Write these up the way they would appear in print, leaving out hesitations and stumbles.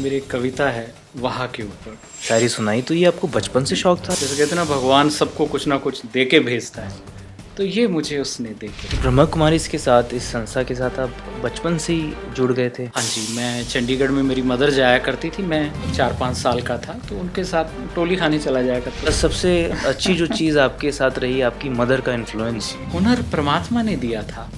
मेरी एक कविता है वहा के ऊपर। शायरी सुनाई तो ये आपको बचपन से शौक था? जैसे कहते हैं ना, भगवान सबको कुछ ना कुछ दे के भेजता है, तो ये मुझे उसने दे के। ब्रह्मा कुमारी के साथ, इस संस्था के साथ आप बचपन से ही जुड़ गए थे? हाँ जी, मैं चंडीगढ़ में मेरी मदर जाया करती थी। मैं 4-5 साल का था तो उनके साथ टोली खाने चला जाया करता था। सबसे अच्छी जो चीज़ आपके साथ रही, आपकी मदर का इन्फ्लुएंस। हुनर परमात्मा ने दिया था,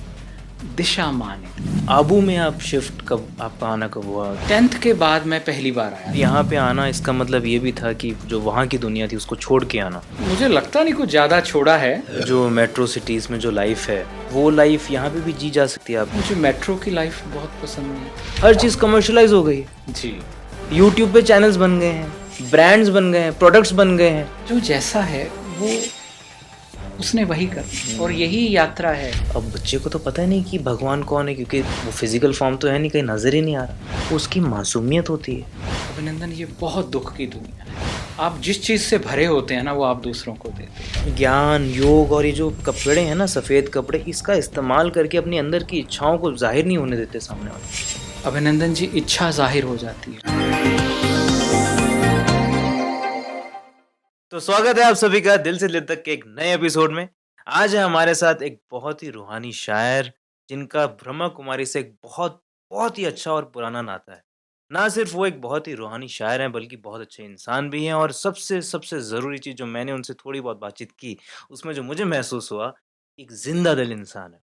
दिशा माँ ने दी। आबू में आप शिफ्ट कब, आपका आना कब हुआ? 10th के बाद मैं पहली बार आया। यहाँ पे आना, इसका मतलब ये भी था कि जो वहाँ की दुनिया थी उसको छोड़ के आना। मुझे लगता नहीं कुछ ज़्यादा छोड़ा है। जो मेट्रो सिटीज़ में जो लाइफ है, वो लाइफ यहाँ पे भी जी जा सकती है आप? मुझे मेट्रो की लाइफ बहुत पसंद है। हर चीज़ कमर्शलाइज हो गई है। जी, यूट्यूब पे चैनल्स बन गए हैं, ब्रांड्स बन गए हैं, प्रोडक्ट्स बन गए हैं। जो जैसा है वो उसने वही कर, और यही यात्रा है। अब बच्चे को तो पता ही नहीं कि भगवान कौन है, क्योंकि वो फिजिकल फॉर्म तो है नहीं, कहीं नजर ही नहीं आ रहा। वो उसकी मासूमियत होती है। अभिनंदन, ये बहुत दुख की दुनिया है। आप जिस चीज से भरे होते हैं ना, वो आप दूसरों को देते हैं। ज्ञान, योग और ये जो कपड़े हैं ना, सफेद कपड़े, इसका इस्तेमाल करके अपनी अंदर की इच्छाओं को जाहिर नहीं होने देते सामने वाले। अभिनंदन जी, इच्छा जाहिर हो जाती है। तो स्वागत है आप सभी का दिल से दिल तक के एक नए एपिसोड में। आज है हमारे साथ एक बहुत ही रूहानी शायर, जिनका ब्रह्मा कुमारी से एक बहुत बहुत ही अच्छा और पुराना नाता है। ना सिर्फ वो एक बहुत ही रूहानी शायर हैं, बल्कि बहुत अच्छे इंसान भी हैं। और सबसे सबसे ज़रूरी चीज़, जो मैंने उनसे थोड़ी बहुत बातचीत की, उसमें जो मुझे महसूस हुआ, एक जिंदा दिल इंसान है।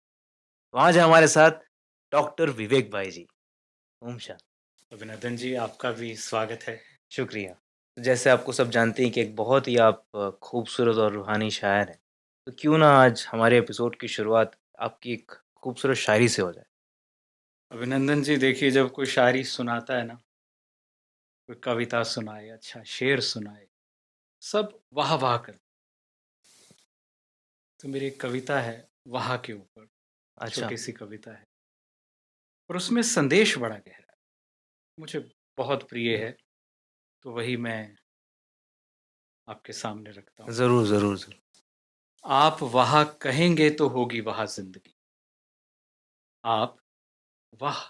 तो आज है हमारे साथ डॉक्टर विवेक भाई जी। ओम शांति। अभिनंदन जी, आपका भी स्वागत है। शुक्रिया। तो जैसे आपको सब जानते हैं कि एक बहुत ही आप खूबसूरत और रूहानी शायर हैं, तो क्यों ना आज हमारे एपिसोड की शुरुआत आपकी एक खूबसूरत शायरी से हो जाए। अभिनंदन जी, देखिए, जब कोई शायरी सुनाता है ना, कोई कविता सुनाए, अच्छा शेर सुनाए, सब वाह वाह कर। तो मेरी एक कविता है वहा के ऊपर, अच्छा। छोटी सी कविता है, और उसमें संदेश बड़ा गहरा है, मुझे बहुत प्रिय है, तो वही मैं आपके सामने रखता हूँ। ज़रूर, ज़रूर, ज़रूर। आप वहाँ कहेंगे तो होगी वहाँ जिंदगी। आप वाह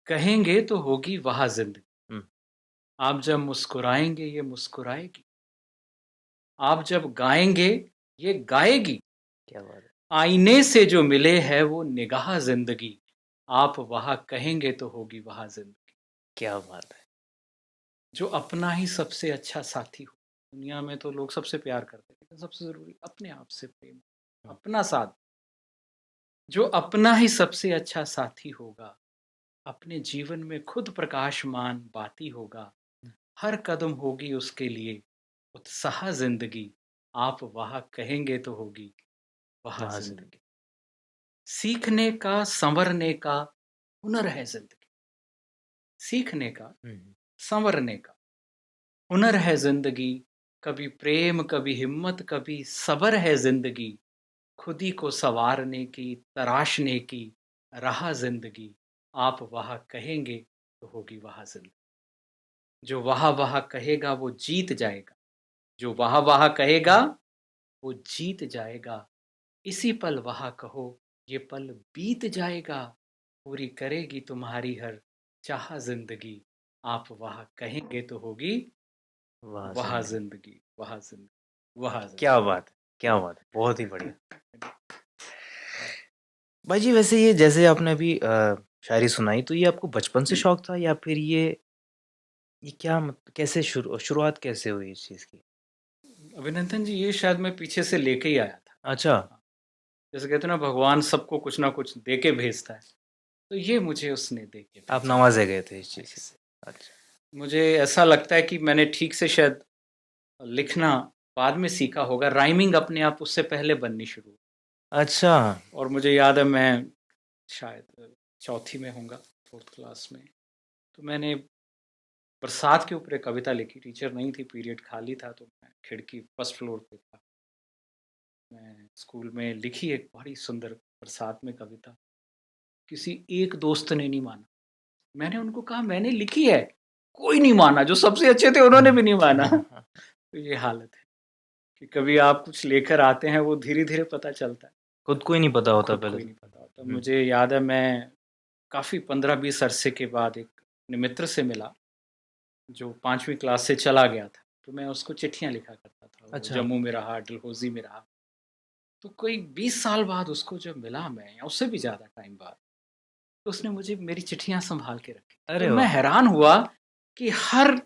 कहेंगे तो होगी वहाँ जिंदगी। हुँ, आप जब मुस्कुराएंगे ये मुस्कुराएगी। आप जब गाएंगे ये गाएगी। क्या बात है! आईने से जो मिले है वो निगाह जिंदगी। आप वहाँ कहेंगे तो होगी वहाँ जिंदगी। क्या बात है! जो अपना ही सबसे अच्छा साथी हो। दुनिया में तो लोग सबसे प्यार करते हैं, लेकिन सबसे जरूरी अपने आप से प्रेम, हुँ, अपना साथ। जो अपना ही सबसे अच्छा साथी होगा, अपने जीवन में खुद प्रकाशमान बाती होगा। हुँ। हर कदम होगी उसके लिए उत्साह जिंदगी। आप वहाँ कहेंगे तो होगी वहाँ वहाँ से। जिंदगी। सीखने का, संवरने का हुनर है जिंदगी। सीखने का, हुँ, हुँ। संवरने का हुनर है जिंदगी। कभी प्रेम, कभी हिम्मत, कभी सबर है जिंदगी। खुद ही को संवारने की, तराशने की राह जिंदगी। आप वहाँ कहेंगे तो होगी वहाँ जिंदगी। जो वाह वाह कहेगा वो जीत जाएगा। जो वाह वाह कहेगा वो जीत जाएगा। इसी पल वाह कहो, ये पल बीत जाएगा। पूरी करेगी तुम्हारी हर चाह जिंदगी। आप वाह कहेंगे तो होगी वहाँ वह ज़िंदगी। जिंदगी, वह जिंदगी, वह क्या जिंदगी। बात है! क्या बात है! बहुत ही बढ़िया। भाई जी, वैसे ये जैसे आपने अभी शायरी सुनाई, तो ये आपको बचपन से शौक था, या फिर ये क्या कैसे शुरुआत कैसे हुई इस चीज़ की? अभिनंदन जी, ये शायद मैं पीछे से लेके ही आया था। अच्छा। हाँ, जैसे कहते हैं ना, भगवान सबको कुछ ना कुछ दे के भेजता है, तो ये मुझे उसने दे के आप भेजा। नवाज़े गए थे इस चीज़ से। ऐसे अच्छा। मुझे ऐसा लगता है कि मैंने ठीक से शायद लिखना बाद में सीखा होगा। राइमिंग अपने आप उससे पहले बननी शुरू हुई। अच्छा। और मुझे याद है, मैं शायद चौथी में होऊंगा, 4th क्लास में। तो मैंने बरसात के ऊपर एक कविता लिखी। टीचर नहीं थी, पीरियड खाली था, तो मैं खिड़की फर्स्ट फ्लोर पे था। मैं स्कूल में लिखी एक बड़ी सुंदर बरसात में कविता। किसी एक दोस्त ने नहीं माना। मैंने उनको कहा मैंने लिखी है, कोई नहीं माना। जो सबसे अच्छे थे उन्होंने भी नहीं माना। तो ये हालत है कि कभी आप कुछ लेकर आते हैं, वो धीरे धीरे पता चलता है। खुद को ही नहीं पता होता खुद पहले को ही तो। नहीं पता होता। हुँ। मुझे याद है, मैं काफ़ी 15-20 अरसे के बाद एक अपने मित्र से मिला। जो 5वीं क्लास से चला गया था, तो मैं उसको चिट्ठियाँ लिखा करता था। वो अच्छा। जम्मू में रहा, डलहौज़ी में रहा। तो कोई 20 साल बाद उसको जब मिला मैं, या उससे भी ज़्यादा टाइम बाद, तो उसने मुझे मेरी चिट्ठियाँ सँभाल के रखी। तो अरे मैं वाह! हैरान हुआ कि हर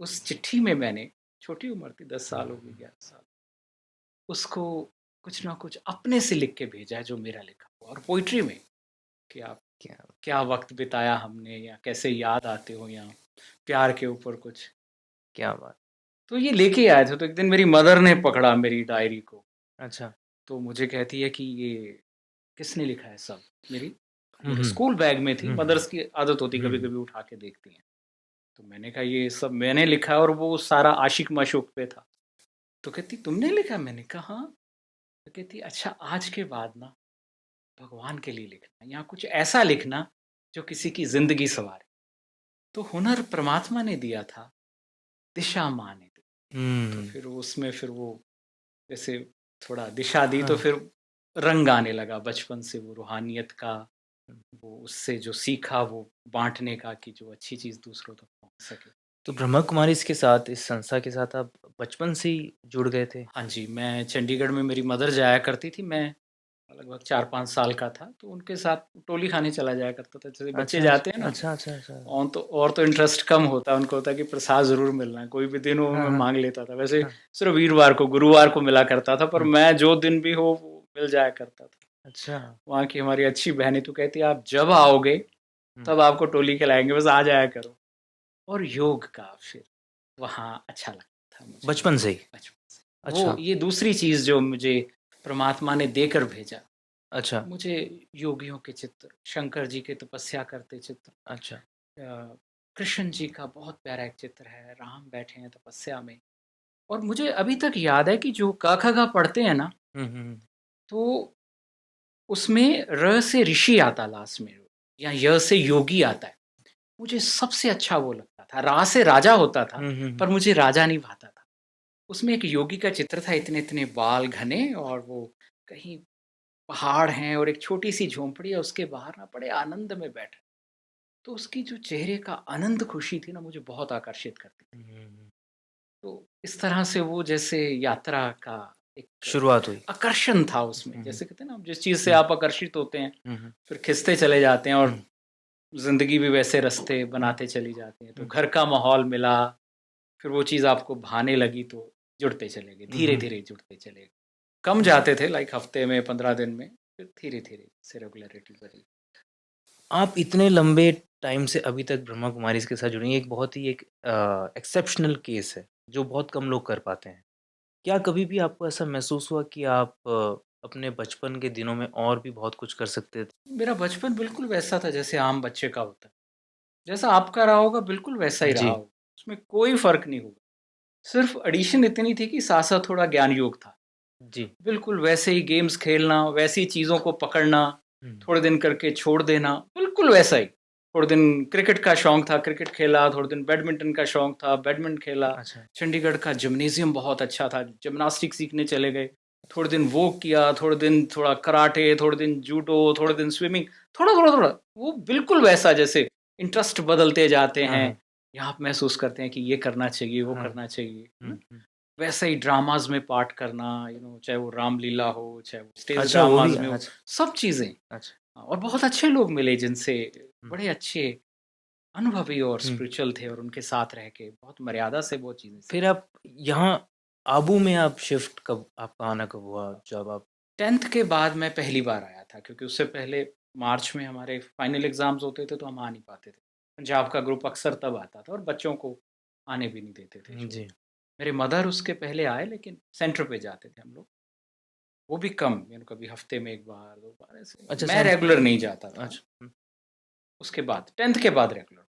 उस चिट्ठी में मैंने, छोटी उम्र थी, 10 साल हो गई, 11 साल, उसको कुछ ना कुछ अपने से लिख के भेजा है जो मेरा लिखा हुआ, और पोएट्री में कि आप क्या क्या वक़्त बिताया हमने, या कैसे याद आते हो, या प्यार के ऊपर कुछ। क्या बात! तो ये लेके आए थे, तो एक दिन मेरी मदर ने पकड़ा मेरी डायरी को, अच्छा। तो मुझे कहती है कि ये किसने लिखा है सब? मेरी हुँ, मेरे हुँ। स्कूल बैग में थी, हुँ, हुँ। मदर्स की आदत होती हुँ, हुँ। कभी-कभी उठा के देखती हैं। तो मैंने कहा ये सब मैंने लिखा है, और वो सारा आशिक-माशूक पे था। तो कहती तुमने लिखा? मैंने कहा हाँ। तो कहती अच्छा आज के बाद ना भगवान के लिए लिखना, या कुछ ऐसा लिखना जो किसी की ज़िंदगी सँवारे। तो हुनर परमात्मा ने दिया था, दिशा माँ ने दी। तो हुँ। फिर उसमें फिर वो जैसे थोड़ा दिशा दी, तो हाँ। फिर रंग आने लगा बचपन से, वो रूहानियत का, वो उससे जो सीखा वो बाँटने का, कि जो अच्छी चीज़ दूसरों तक पहुँच सके। तो ब्रह्मा कुमारीज़ के साथ, इस संस्था के साथ आप बचपन से ही जुड़ गए थे? हाँ जी, मैं चंडीगढ़ में मेरी मदर जाया करती थी, मैं लगभग 4-5 साल का था, तो उनके साथ टोली खाने चला जाया करता था। जैसे बच्चे अच्छा, जाते हैं अच्छा। ना, अच्छा, अच्छा, अच्छा। और तो इंटरेस्ट कम होता है, उनको होता है कि प्रसाद ज़रूर मिलना है, कोई भी दिन हो हाँ, मैं हाँ, माँग लेता था। वैसे हाँ। सिर्फ़ वीरवार को, गुरुवार को मिला करता था, पर हुँ। मैं जो दिन भी हो वो मिल जाया करता था। अच्छा। वहाँ की हमारी अच्छी बहनें तो कहती आप जब आओगे, हुँ। तब आपको टोली खिलाएँगे, बस आ जाया करो। और योग का फिर वहाँ अच्छा लगता था मुझे, बचपन से ही? बचपन से। वो अच्छा, ये दूसरी चीज़ जो मुझे परमात्मा ने देकर भेजा, अच्छा, मुझे योगियों के चित्र, शंकर जी के तपस्या करते चित्र, अच्छा। कृष्ण जी का बहुत प्यारा एक चित्र है, राम बैठे हैं तपस्या में। और मुझे अभी तक याद है कि जो क ख ग पढ़ते हैं ना, हुँ, हुँ, हुँ। तो उसमें र से ऋषि आता लास्ट में, या य से योगी आता है। मुझे सबसे अच्छा वो लगता था। रा से राजा होता था, हुँ, हुँ, हुँ। पर मुझे राजा नहीं भाता था। उसमें एक योगी का चित्र था, इतने-इतने बाल घने, और वो कहीं पहाड़ हैं और एक छोटी-सी झोंपड़ी है, उसके बाहर ना बड़े आनंद में बैठा। तो उसकी जो चेहरे का आनंद खुशी थी ना, मुझे बहुत आकर्षित करती थी। हुँ, हुँ, हुँ। तो इस तरह से वो जैसे यात्रा का एक शुरुआत हुई। आकर्षण था उसमें। हुँ, हुँ, जैसे कहते हैं ना, जिस चीज़ से हुँ, आप आकर्षित होते हैं, हुँ, हुँ, फिर खिंचते चले जाते हैं, और हुँ, ज़िंदगी भी वैसे रास्ते हुँ, बनाते चली जाती है। तो हुँ, घर का माहौल मिला, फिर वो चीज़ आपको भाने लगी, तो जुड़ते चले गए, हुँ, हुँ, धीरे-धीरे जुड़ते चले गए। कम हुँ। जाते थे, लाइक हफ्ते में, 15 दिन में, फिर धीरे-धीरे से रेगुलरिटी बढ़ी। आप इतने लंबे टाइम से अभी तक ब्रह्मा कुमारीज़ के साथ जुड़ी हैं, एक बहुत ही एक एक्सेप्शनल केस है, जो बहुत कम लोग कर पाते हैं। क्या कभी भी आपको ऐसा महसूस हुआ कि आप अपने बचपन के दिनों में और भी बहुत कुछ कर सकते थे? मेरा बचपन बिल्कुल वैसा था जैसे आम बच्चे का होता है। जैसा आपका रहा होगा बिल्कुल वैसा ही रहा जी, होगा, उसमें कोई फ़र्क नहीं हुआ। सिर्फ़ एडिशन इतनी थी कि साथ-साथ थोड़ा ज्ञान योग था। जी। बिल्कुल वैसे ही गेम्स खेलना, वैसी चीज़ों को पकड़ना, हुँ, थोड़े दिन करके छोड़ देना, बिल्कुल वैसा ही। थोड़े दिन क्रिकेट का शौक था, क्रिकेट खेला, थोड़े दिन बैडमिंटन का शौक था, बैडमिंटन खेला। अच्छा, चंडीगढ़ का जिम्नेज़ियम बहुत अच्छा था, जिम्नास्टिक सीखने चले गए। थोड़े दिन वो किया, थोड़े दिन थोड़ा कराटे, थोड़े दिन जूडो, थोड़े दिन स्विमिंग, थोड़ा-थोड़ा-थोड़ा, वो बिल्कुल वैसा जैसे इंटरेस्ट बदलते जाते हाँ, हैं, हाँ, या आप महसूस करते हैं कि ये करना चाहिए, वो हाँ। करना चाहिए, है हुँ, ना? हुँ। वैसे ही ड्रामाज़ में पार्ट करना, चाहे वो रामलीला हो, चाहे वो स्टेज अच्छा वो भी ड्रामाज़ में हो, अच्छा, सब चीज़ें। अच्छा। और बहुत अच्छे लोग मिले जिनसे, हुँ, बड़े अच्छे अनुभवी और हुँ। स्पिरिचुअल थे, और उनके साथ रह के बहुत मर्यादा से वो चीज़ें फिर सीखी। आप यहाँ आबू में आप शिफ्ट कब आपका आना कब हुआ? जब आप 10th के बाद मैं पहली बार आया था, क्योंकि उससे पहले मार्च में हमारे फाइनल एग्ज़ाम्स होते थे, तो हम आ नहीं पाते थे। पंजाब का ग्रुप अक्सर तब आता था, और बच्चों को आने भी नहीं देते थे जो। जी। मेरे मदर उसके पहले आए, लेकिन सेंटर पे जाते थे हम लोग। वो भी कम, कभी हफ्ते में 1 बार, 2 बार ऐसे। अच्छा मैं रेगुलर नहीं जाता था। अच्छा, हुँ, उसके बाद 10th के बाद रेगुलर।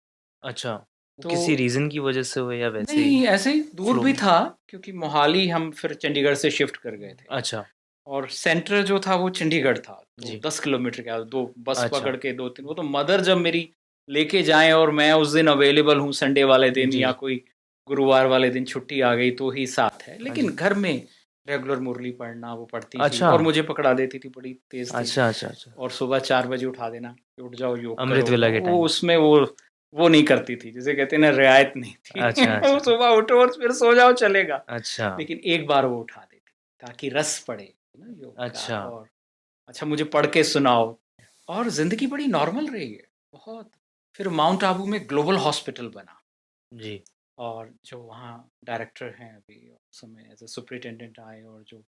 अच्छा। वो तो किसी रीज़न की वजह से हुए या वैसे ही नहीं, ऐसे ही दूर फ्लो भी में? था, क्योंकि मोहाली हम फिर चंडीगढ़ से शिफ्ट कर गए थे, अच्छा, और सेंटर जो था वो चंडीगढ़ था, तो जी। 10 किलोमीटर का, 2 बस अच्छा, पकड़ के 2-3, वो तो मदर जब मेरी लेके जाएँ और मैं उस दिन अवेलेबल हूँ संडे वाले दिन, जी। या कोई गुरुवार वाले दिन छुट्टी आ गई, तो ही साथ है। हाँ लेकिन जी। घर में रेगुलर मुरली पढ़ना, वो पढ़ती थी अच्छा, और मुझे पकड़ा देती थी, बड़ी तेज़ थी। अच्छा, अच्छा, अच्छा। और सुबह 4 बजे उठा देना कि उठ जाओ योग करो। अमृत वेला के वो टाइम। उसमें वो वो नहीं करती थी, जिसे कहते हैं ना रियायत नहीं थी। अच्छा, वो अच्छा। सुबह उठो और फिर सो जाओ चलेगा, अच्छा, लेकिन एक बार वो उठा देती ताकि रस पड़े ना योग का। अच्छा। और अच्छा मुझे पढ़ के सुनाओ, और ज़िंदगी बड़ी नॉर्मल रही है, बहुत। फिर माउंट आबू में ग्लोबल हॉस्पिटल बना, जी, और जो वहाँ डायरेक्टर हैं अभी उस समय एज़ अ सुपरिटेंडेंट आए, और जो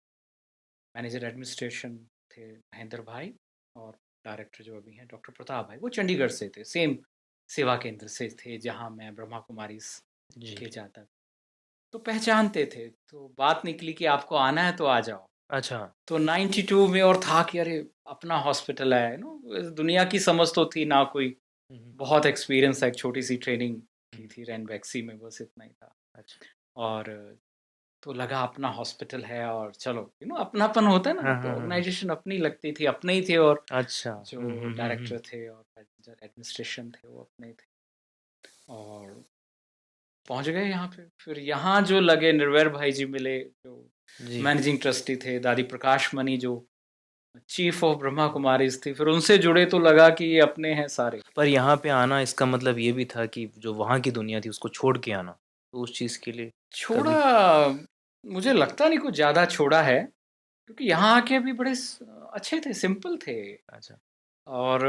मैनेजर एडमिनिस्ट्रेशन थे महेंद्र भाई, और डायरेक्टर जो अभी हैं डॉक्टर प्रताप भाई, वो चंडीगढ़ से थे, सेम सेवा केंद्र से थे जहाँ मैं ब्रह्मा कुमारी जी। के जाता था। तो पहचानते थे, तो बात निकली कि आपको आना है तो आ जाओ। अच्छा। तो 92 में और था कि अरे अपना हॉस्पिटल है नो, दुनिया की समझ तो थी ना कोई, हुँ, हुँ, बहुत एक्सपीरियंस था, एक छोटी सी ट्रेनिंग हुँ। की थी रैनबैक्सी में, बस इतना ही था। अच्छा। और तो लगा अपना हॉस्पिटल है, और चलो अपनापन होता है ना, हाँ, तो हाँ, हाँ, हाँ। ऑर्गेनाइजेशन अपनी लगती थी, अपने ही थे, और अच्छा। जो हुँ, हुँ, हुँ, हुँ। डायरेक्टर थे और एडमिनिस्ट्रेशन थे वो अपने थे। और पहुंच गए यहाँ पे, फिर यहाँ जो लगे निर्वैर भाई जी मिले, जो जी। मैनेजिंग ट्रस्टी थे, दादी प्रकाश मणि जो चीफ ऑफ ब्रह्मा कुमारीज थी, फिर उनसे जुड़े तो लगा कि ये अपने हैं सारे। पर यहाँ पे आना इसका मतलब ये भी था कि जो वहाँ की दुनिया थी उसको छोड़ के आना। तो उस चीज़ के लिए कभी छोड़ा, मुझे लगता नहीं कुछ ज़्यादा छोड़ा है, क्योंकि यहाँ आके भी बड़े अच्छे थे, सिंपल थे, अच्छा। और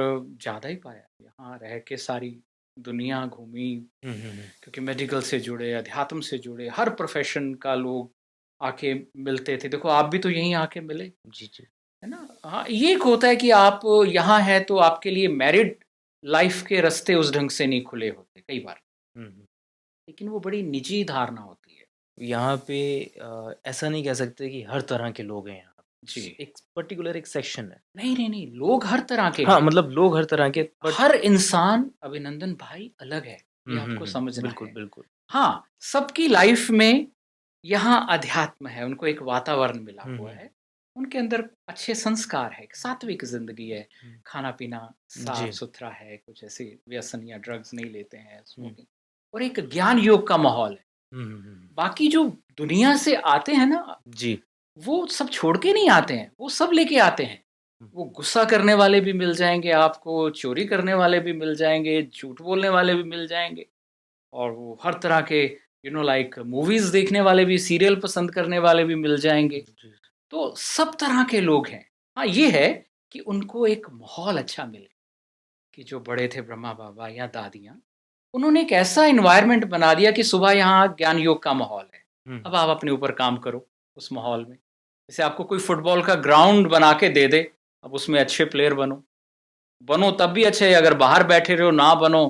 ज़्यादा ही पाया यहाँ रह के, सारी दुनिया घूमी, हुँ, हुँ, हुँ। क्योंकि मेडिकल से जुड़े, अध्यात्म से जुड़े, हर प्रोफेशन का लोग आके मिलते थे। देखो आप भी तो यहीं आके मिले, जी, जी। है ना। हाँ, ये एक होता है कि आप यहाँ हैं तो आपके लिए मैरिड लाइफ के रास्ते उस ढंग से नहीं खुले होते कई बार, हुँ, हुँ। लेकिन वो बड़ी निजी धारणा होती है। यहाँ पे ऐसा नहीं कह सकते कि हर तरह के लोग हैं यहाँ। जी, एक पर्टिकुलर एक सेक्शन है। नहीं नहीं नहीं, लोग हर तरह के हाँ, हैं, मतलब लोग हर तरह के बट हर इंसान अभिनंदन भाई अलग है, ये हुँ, हुँ, आपको हुँ। समझना बिल्कुल, है। बिल्कुल। हाँ, सबकी लाइफ में यहाँ अध्यात्म है, उनको एक वातावरण मिला हुँ, हुआ हुँ। है, उनके अंदर अच्छे संस्कार है, एक सात्विक जिंदगी है, हुँ। खाना पीना साफ जी। सुथरा है, कुछ ऐसे व्यसन या ड्रग्स नहीं लेते हैं, हुँ। स्मोकिंग, और एक ज्ञान योग का माहौल है। हुँ, हुँ, हुँ। बाकी जो दुनिया से आते हैं ना, जी। वो सब छोड़ के नहीं आते हैं, वो सब लेके आते हैं। हुँ। वो गुस्सा करने वाले भी मिल जाएंगे आपको, चोरी करने वाले भी मिल जाएंगे, झूठ बोलने वाले भी मिल जाएंगे, और वो हर तरह के लाइक मूवीज देखने वाले भी, सीरियल पसंद करने वाले भी मिल जाएंगे। जी। तो सब तरह के लोग हैं। हाँ, ये है कि उनको एक माहौल अच्छा मिले, कि जो बड़े थे ब्रह्मा बाबा या दादियाँ, उन्होंने एक ऐसा एनवायरनमेंट बना दिया कि सुबह यहाँ ज्ञान योग का माहौल है। हुँ, हुँ। अब आप अपने ऊपर काम करो उस माहौल में। जैसे आपको कोई फुटबॉल का ग्राउंड बना के दे दे, अब उसमें अच्छे प्लेयर बनो। बनो तब भी अच्छे, अगर बाहर बैठे रहो ना बनो,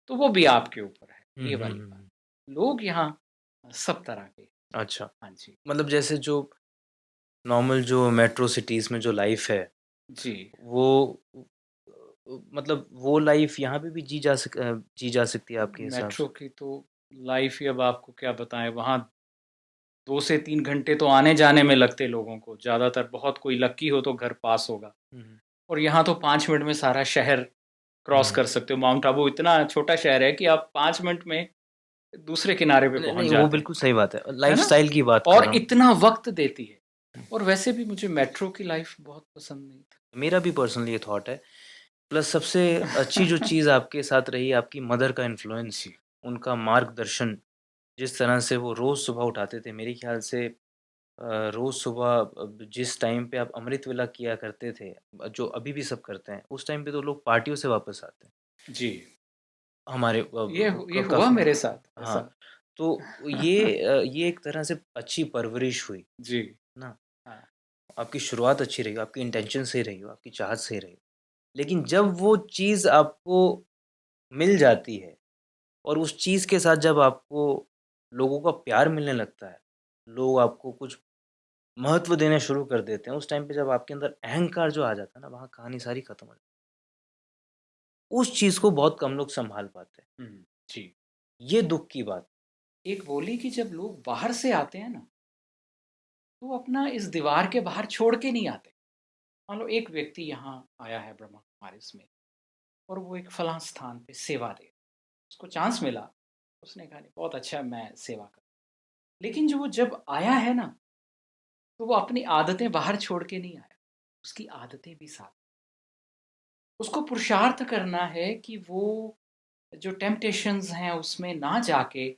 तो वो भी आपके ऊपर है, हुँ, ये हुँ, वाली हुँ, बात। हुँ। लोग यहाँ सब तरह के। अच्छा। हाँ जी। मतलब जैसे जो नॉर्मल जो मेट्रो सिटीज़ में जो लाइफ़ है, जी। वो मतलब वो लाइफ़ यहाँ पे भी जी जा सकती है आपके हिसाब मेट्रो से? की तो लाइफ ही, अब आपको क्या बताएँ, वहाँ 2 से 3 घंटे तो आने-जाने में लगते लोगों को, ज़्यादातर बहुत कोई लकी हो तो घर पास होगा। हुँ, हुँ। और यहाँ तो 5 मिनट में सारा शहर हुँ, क्रॉस हुँ। कर सकते हो। माउंट आबू इतना छोटा शहर है कि आप 5 मिनट में दूसरे किनारे पे नहीं, पहुँच नहीं वो जाते हैं, बिल्कुल सही बात है। है ना? लाइफ़स्टाइल की बात कर और रहा हूँ। इतना वक़्त देती है। हुँ। और वैसे भी मुझे मेट्रो की लाइफ बहुत पसंद नहीं मेरा भी पर्सनली ये थॉट है। प्लस सबसे अच्छी जो था। चीज़ आपके साथ रही आपकी मदर का इन्फ्लुएंस, जी। उनका मार्गदर्शन, जिस तरह से वो रोज़ सुबह उठाते थे मेरे ख़्याल से रोज़ सुबह जिस टाइम पे आप अमृत वेला किया करते थे, जो अभी भी सब करते हैं, उस टाइम पे तो लोग पार्टियों से वापस आते हैं। जी, हमारे ये हुआ काफ़ी मेरे साथ हाँ, ऐसा। तो ये एक तरह से अच्छी परवरिश हुई, जी, ना? हाँ। आपकी शुरुआत अच्छी रही हो, आपकी इंटेंशन सही रही हो, आपकी चाहत सही रही हो। लेकिन जब वो चीज़ आपको मिल जाती है और उस चीज़ के साथ जब आपको लोगों का प्यार मिलने लगता है, लोग आपको कुछ महत्व देना शुरू कर देते हैं, उस टाइम पे जब आपके अंदर अहंकार जो आ जाता है ना, वहाँ कहानी सारी खत्म हो जाती है। उस चीज़ को बहुत कम लोग सँभाल पाते हैं। हुँ, जी। ये दुःख की बात एक बोली कि जब लोग बाहर से आते हैं ना, तो वो अपना इस दीवार के बाहर छोड़ के नहीं आते। मान लो एक व्यक्ति यहाँ आया है ब्रह्मा कुमारीज़ में, और वो एक फलाँ स्थान पे सेवा दे, उसको चांस मिला, उसने कहा नहीं बहुत अच्छा है, मैं सेवा करूँ। लेकिन जो वो जब आया है ना, तो वो अपनी आदतें बाहर छोड़ के नहीं आया, उसकी आदतें भी साथ। उसको पुरुषार्थ करना है कि वो जो टेम्पटेशंस हैं उसमें ना जाके,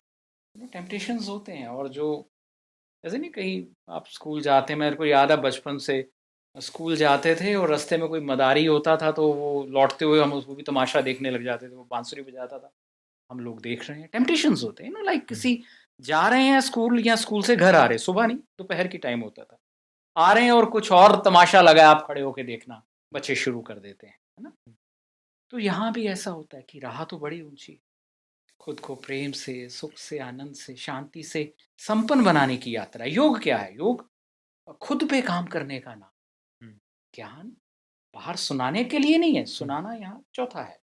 टेम्पटेशंस होते हैं, और जो जैसे नहीं, कहीं आप स्कूल जाते हैं, मेरे को याद है बचपन से स्कूल जाते थे और रास्ते में कोई मदारी होता था तो वो लौटते हुए हम उसको भी तमाशा देखने लग जाते थे, वो बांसुरी बजाता था, हम लोग देख रहे हैं। टेम्पटेशंस होते हैं ना, लाइक हुँ, किसी जा रहे हैं स्कूल या स्कूल से घर आ रहे, सुबह नहीं दोपहर की टाइम होता था, आ रहे हैं और कुछ और तमाशा लगा है, आप खड़े होके देखना, बच्चे शुरू कर देते हैं, है ना। तो यहाँ भी ऐसा होता है कि राह तो बड़ी ऊंची है। खुद को प्रेम से, सुख से, आनंद से, शांति से संपन्न बनाने की यात्रा। योग क्या है? योग खुद पे काम करने का नाम। हुँ, ज्ञान बाहर सुनाने के लिए नहीं है, हुँ, सुनाना यहाँ चौथा है।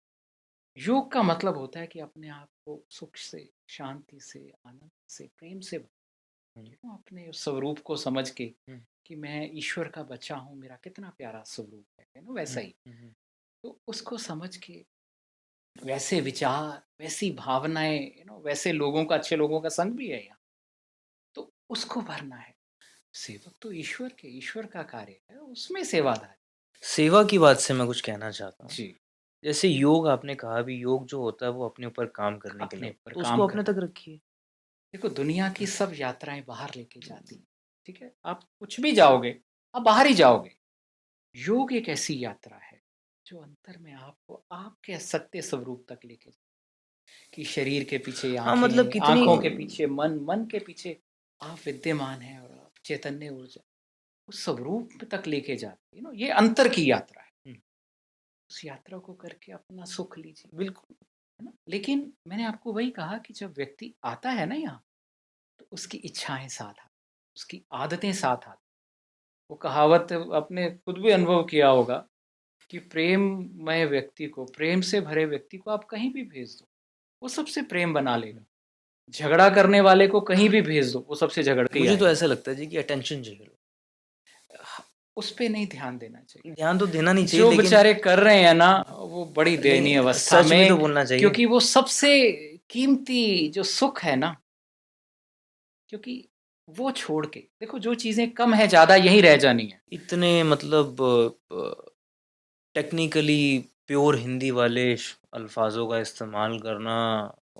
योग का मतलब होता है कि अपने आप को सुख से, शांति से, आनंद से, प्रेम से, हुँ, अपने उस स्वरूप को समझ के हुँ, कि मैं ईश्वर का बच्चा हूँ, मेरा कितना प्यारा स्वरूप है ना, वैसा हुँ, ही। हुँ, तो उसको समझ के वैसे विचार, वैसी भावनाएं, वैसे लोगों का, अच्छे लोगों का संग भी है यहाँ, तो उसको भरना है। सेवक तो ईश्वर का कार्य है, उसमें सेवादार। सेवा की बात से मैं कुछ कहना चाहता हूँ। जी। जैसे योग आपने कहा अभी योग जो होता है वो अपने ऊपर काम करने के लिए अपने होता है, ऊपर तो काम उसको अपने करना। तक रखिए। देखो, दुनिया की सब यात्राएं बाहर लेके जाती हैं, ठीक है, आप कुछ भी जाओगे, आप बाहर ही जाओगे। योग एक ऐसी यात्रा है जो अंतर में आपको आपके सत्य स्वरूप तक लेके जाए, कि शरीर के पीछे हाँ, मतलब आंखें, कितनी आंखों के पीछे मन, मन के पीछे आप विद्यमान हैं, और आप चैतन्य ऊर्जा उस स्वरूप तक लेके जाती है ना, ये अंतर की यात्रा है। हुँ, उस यात्रा को करके अपना सुख लीजिए, बिल्कुल। है ना। लेकिन मैंने आपको वही कहा कि जब व्यक्ति आता है ना यहाँ, तो उसकी इच्छाएं साथ आती, उसकी आदतें साथ आती। वो कहावत आपने खुद भी अनुभव किया होगा कि प्रेममय व्यक्ति को, प्रेम से भरे व्यक्ति को आप कहीं भी भेज दो, वो सबसे प्रेम बना लेगा। हुँ, झगड़ा करने वाले को कहीं भी भेज दो, वो सबसे झगड़ के ही मुझे तो आएगा। ऐसा लगता है जी कि अटेंशन चाहिए लोग। उस पे नहीं ध्यान देना चाहिए। ध्यान तो देना नहीं चाहिए जो लेकिन बेचारे कर रहे हैं ना, वो बड़ी दयनीय अवस्था सच भी तो में, बोलना चाहिए। क्योंकि वो सबसे कीमती जो सुख है ना, क्योंकि वो छोड़ के देखो, जो चीजें कम है ज्यादा यही रह जानी है। इतने मतलब टेक्निकली प्योर हिंदी वाले अल्फाजों का इस्तेमाल करना,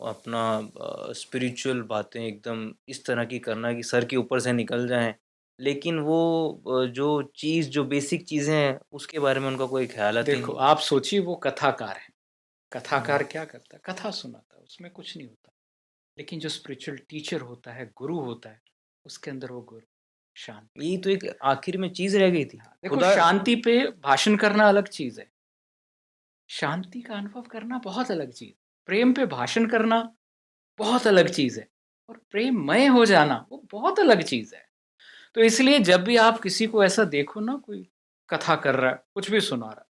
अपना स्पिरिचुअल बातें एकदम इस तरह की करना कि सर के ऊपर से निकल जाएं, लेकिन वो जो चीज़ जो बेसिक चीज़ें हैं उसके बारे में उनका कोई ख्याल ही देखो, नहीं। आप सोचिए, वो कथाकार है, हम्म, कथाकार क्या करता है? कथा सुनाता है, उसमें कुछ नहीं होता। लेकिन जो स्पिरिचुअल टीचर होता है, गुरु होता है, उसके अंदर वो गुरु शांति। यही तो एक आखिर में चीज़ रह गई थी। हाँ, देखो, खुदा शांति पे भाषण करना अलग चीज है, शांति का अनुभव करना बहुत अलग चीज। प्रेम पे भाषण करना बहुत अलग चीज है, और प्रेममय हो जाना वो बहुत अलग चीज है। तो इसलिए जब भी आप किसी को ऐसा देखो ना, कोई कथा कर रहा है, कुछ भी सुना रहा है,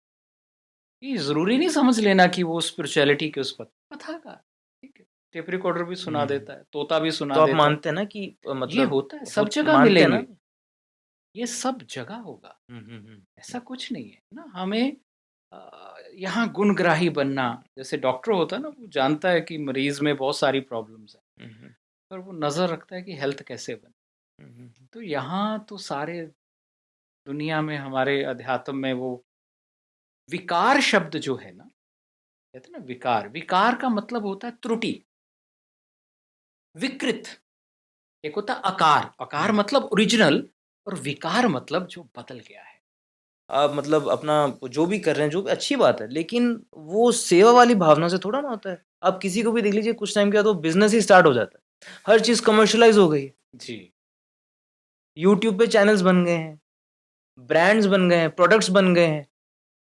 ये जरूरी नहीं समझ लेना कि वो स्पिरिचुअलिटी के उस पर कथा का, ठीक है, टेप रिकॉर्डर भी सुना हम्म, देता है, तोता भी तो सुना आप देता है। मानते हैं ना कि ये मतलब होता है, सब जगह मानते हैं ना। मिलेंगे, ये सब जगह होगा। ऐसा हम्म, कुछ नहीं है ना, हमें यहाँ गुणग्राही बनना। जैसे डॉक्टर होता है ना, वो जानता है कि मरीज में बहुत सारी प्रॉब्लम्स है, हम्म, पर वो नजर रखता है कि हेल्थ कैसे बने। हम्म, तो यहाँ तो सारे दुनिया में, हमारे अध्यात्म में, वो विकार शब्द जो है ना, कहते हैं ना, विकार, विकार का मतलब होता है त्रुटि, विकृत। एक होता है आकार, आकार हम्म। मतलब ओरिजिनल, और विकार मतलब जो बदल गया है। आप मतलब अपना जो भी कर रहे हैं, जो भी अच्छी बात है, लेकिन वो सेवा वाली भावना से थोड़ा ना होता है। आप किसी को भी देख लीजिए, कुछ टाइम के बाद वो बिज़नेस ही स्टार्ट हो जाता है। हर चीज़ कमर्शियलाइज़ हो गई है। जी। यूट्यूब पे चैनल्स बन गए हैं, ब्रांड्स बन गए हैं, प्रोडक्ट्स बन गए हैं।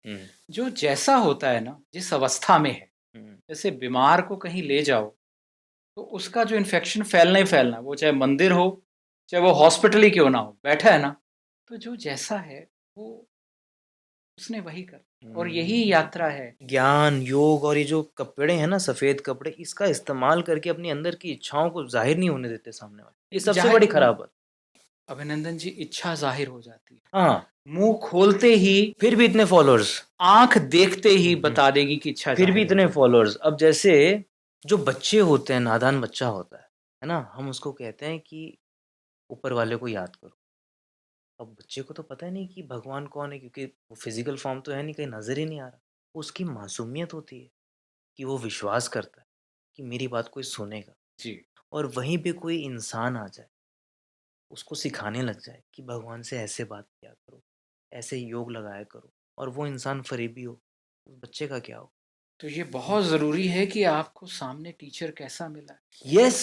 हुँ, जो जैसा होता है ना, जिस अवस्था में है, हुँ, जैसे बीमार को कहीं ले जाओ, तो उसका जो इन्फेक्शन फैलना ही फैलना, वो चाहे मंदिर हो, चाहे वो हॉस्पिटल ही क्यों ना हो, बैठा है ना, तो जो जैसा है वो उसने वही कर, और यही हुँ। यात्रा है। ज्ञान, योग और ये जो कपड़े हैं ना, सफ़ेद कपड़े, इसका इस्तेमाल करके अपनी अंदर की इच्छाओं को ज़ाहिर नहीं होने देते सामने वाले। ये सबसे जाहिर बड़ी खराब बात। अभिनंदन जी, इच्छा जाहिर हो जाती है, हाँ, मुंह खोलते ही, फिर भी इतने फॉलोअर्स। आंख देखते ही हुँ, हुँ। बता देगी कि इच्छा फिर भी जाहिर हो इतने जाएगी। फॉलोअर्स। अब जैसे जो बच्चे होते हैं, नादान बच्चा होता है ना? हम उसको कहते हैं कि ऊपर वाले को याद करो। अब बच्चे को तो पता ही नहीं कि भगवान कौन है, क्योंकि वो फिज़िकल फ़ॉर्म तो है नहीं, कहीं नज़र ही नहीं आ रहा। उसकी मासूमियत होती है कि वो विश्वास करता है कि मेरी बात कोई सुनेगा जी, और वहीं पे कोई इंसान आ जाए, उसको सिखाने लग जाए कि भगवान से ऐसे बात किया करो, ऐसे योग लगाया करो और वो इंसान फ़रेबी हो, उस बच्चे का क्या हो? तो ये बहुत ज़रूरी है कि आपको सामने टीचर कैसा मिला है, यस,